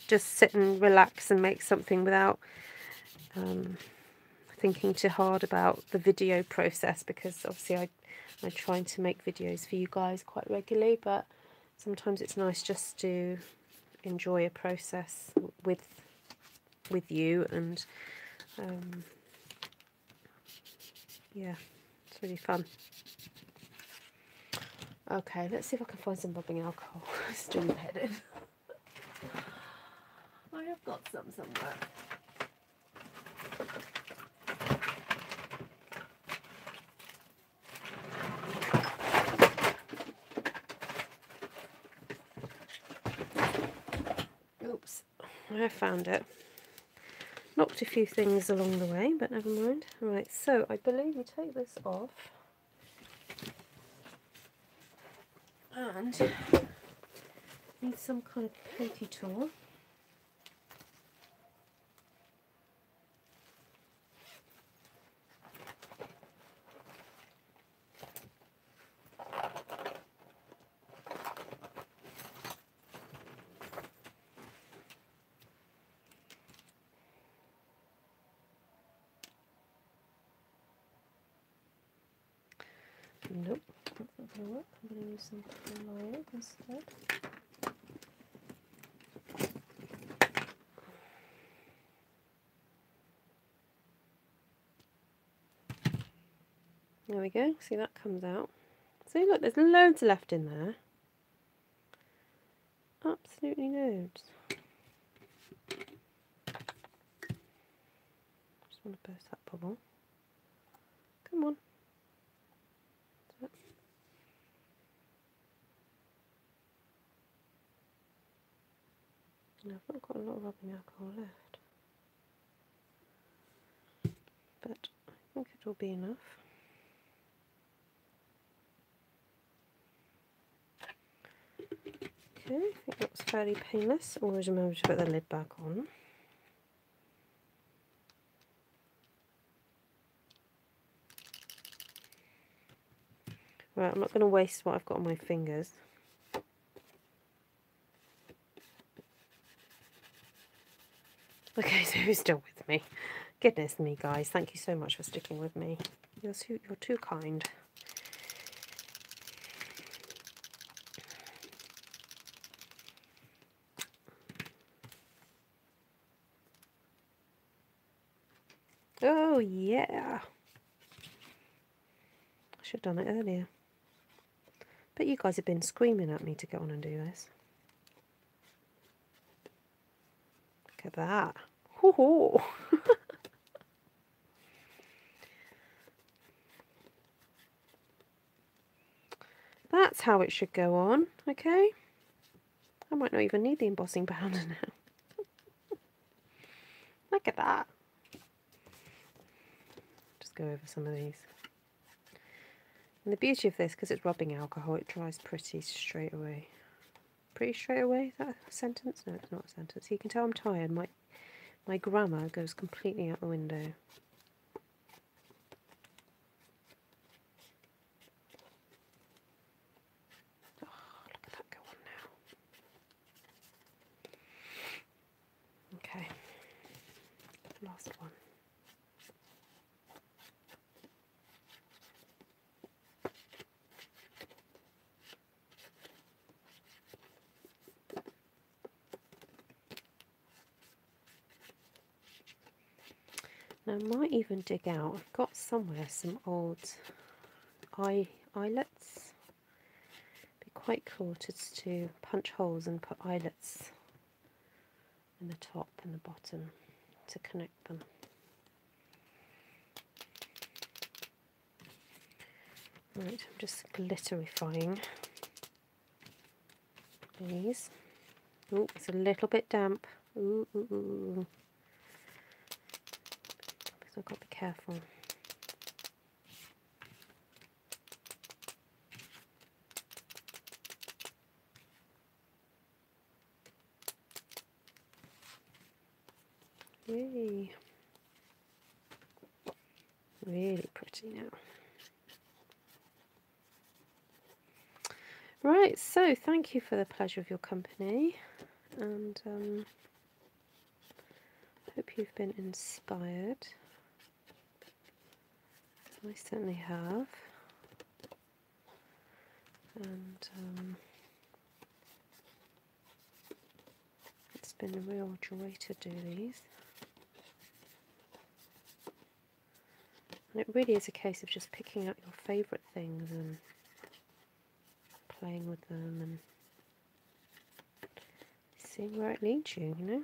just sit and relax and make something without thinking too hard about the video process, because obviously I'm trying to make videos for you guys quite regularly, but sometimes it's nice just to enjoy a process with you, and yeah, it's really fun. Okay, let's see if I can find some rubbing alcohol. It's doing my head in. I have got some somewhere. Oops, I found it. Knocked a few things along the way, but never mind. Right, so I believe you take this off. And need some kind of pokey tool. Nope, that's not going to work. I'm going to use some floral instead. There we go, see that comes out. See, look, there's loads left in there. Absolutely loads. Just want to burst that bubble. Come on. No, I've not got a lot of rubbing alcohol left. But I think it'll be enough. Okay, I think that's fairly painless. Always remember to put the lid back on. Right, I'm not going to waste what I've got on my fingers. Okay, so who's still with me? Goodness me, guys, thank you so much for sticking with me. You're too kind. Oh, yeah. I should have done it earlier. But you guys have been screaming at me to get on and do this. Look at that. Hoo-hoo. That's how it should go on, okay? I might not even need the embossing powder now. Look at that. Just go over some of these. And the beauty of this, because it's rubbing alcohol, it dries pretty straight away. Pretty straight away? Is that a sentence? No, it's not a sentence. You can tell I'm tired. My grammar goes completely out the window. Oh, look at that go on now. Okay. Last one. Now I might even dig out, I've got somewhere some old eyelets. Be quite cool to punch holes and put eyelets in the top and the bottom to connect them. Right, I'm just glitterifying these. Oh, it's a little bit damp. Ooh, ooh, ooh. So I've got to be careful. Yay. Really pretty now. Right, so thank you for the pleasure of your company, and hope you've been inspired. I certainly have. And it's been a real joy to do these. And it really is a case of just picking out your favourite things and playing with them and seeing where it leads you, you know?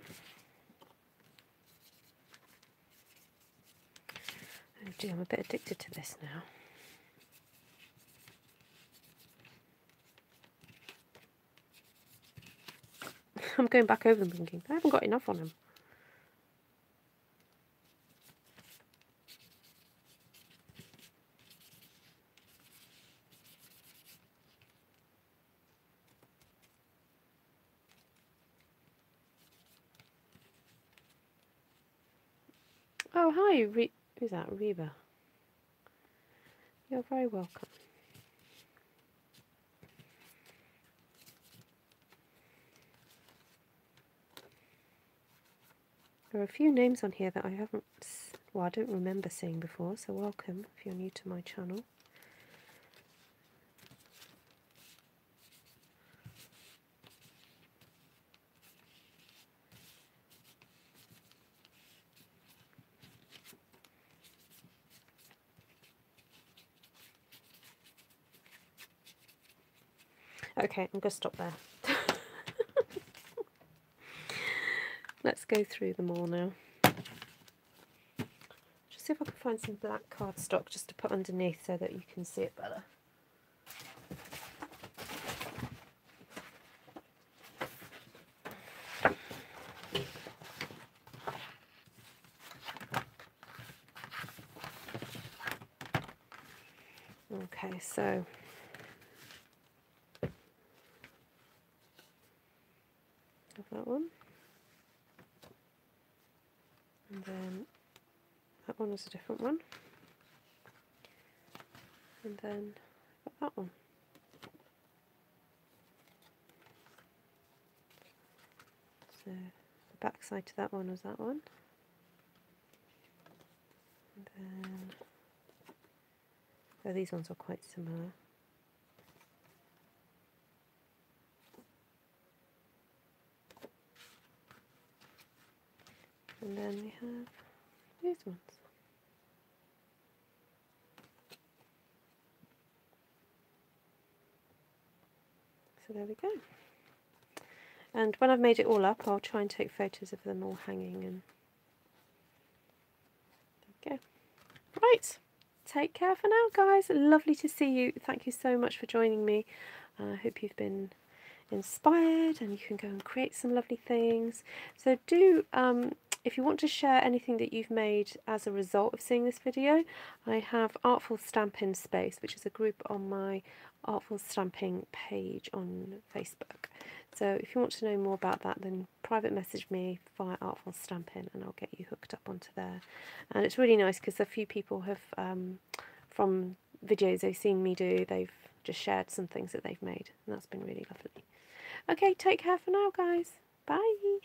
Oh dear, I'm a bit addicted to this now. I'm going back over them thinking, I haven't got enough on them. Oh, hi, who's that? Reba. You're very welcome. There are a few names on here that I haven't, well, I don't remember seeing before, so welcome if you're new to my channel. Okay, I'm going to stop there. Let's go through them all now. Just see if I can find some black cardstock just to put underneath so that you can see it better. Okay, so have that one, and then that one is a different one, and then I've got that one. So the back side to that one was that one, and then oh, these ones are quite similar. And then we have these ones. So there we go. And when I've made it all up, I'll try and take photos of them all hanging. And there we go. Right, take care for now, guys. Lovely to see you. Thank you so much for joining me. I hope you've been inspired and you can go and create some lovely things. So do, if you want to share anything that you've made as a result of seeing this video, I have Artful Stampin' Space, which is a group on my Artful Stamping page on Facebook. So if you want to know more about that, then private message me via Artful Stampin' and I'll get you hooked up onto there. And it's really nice because a few people have, from videos they've seen me do, they've just shared some things that they've made, and that's been really lovely. Okay, take care for now, guys. Bye.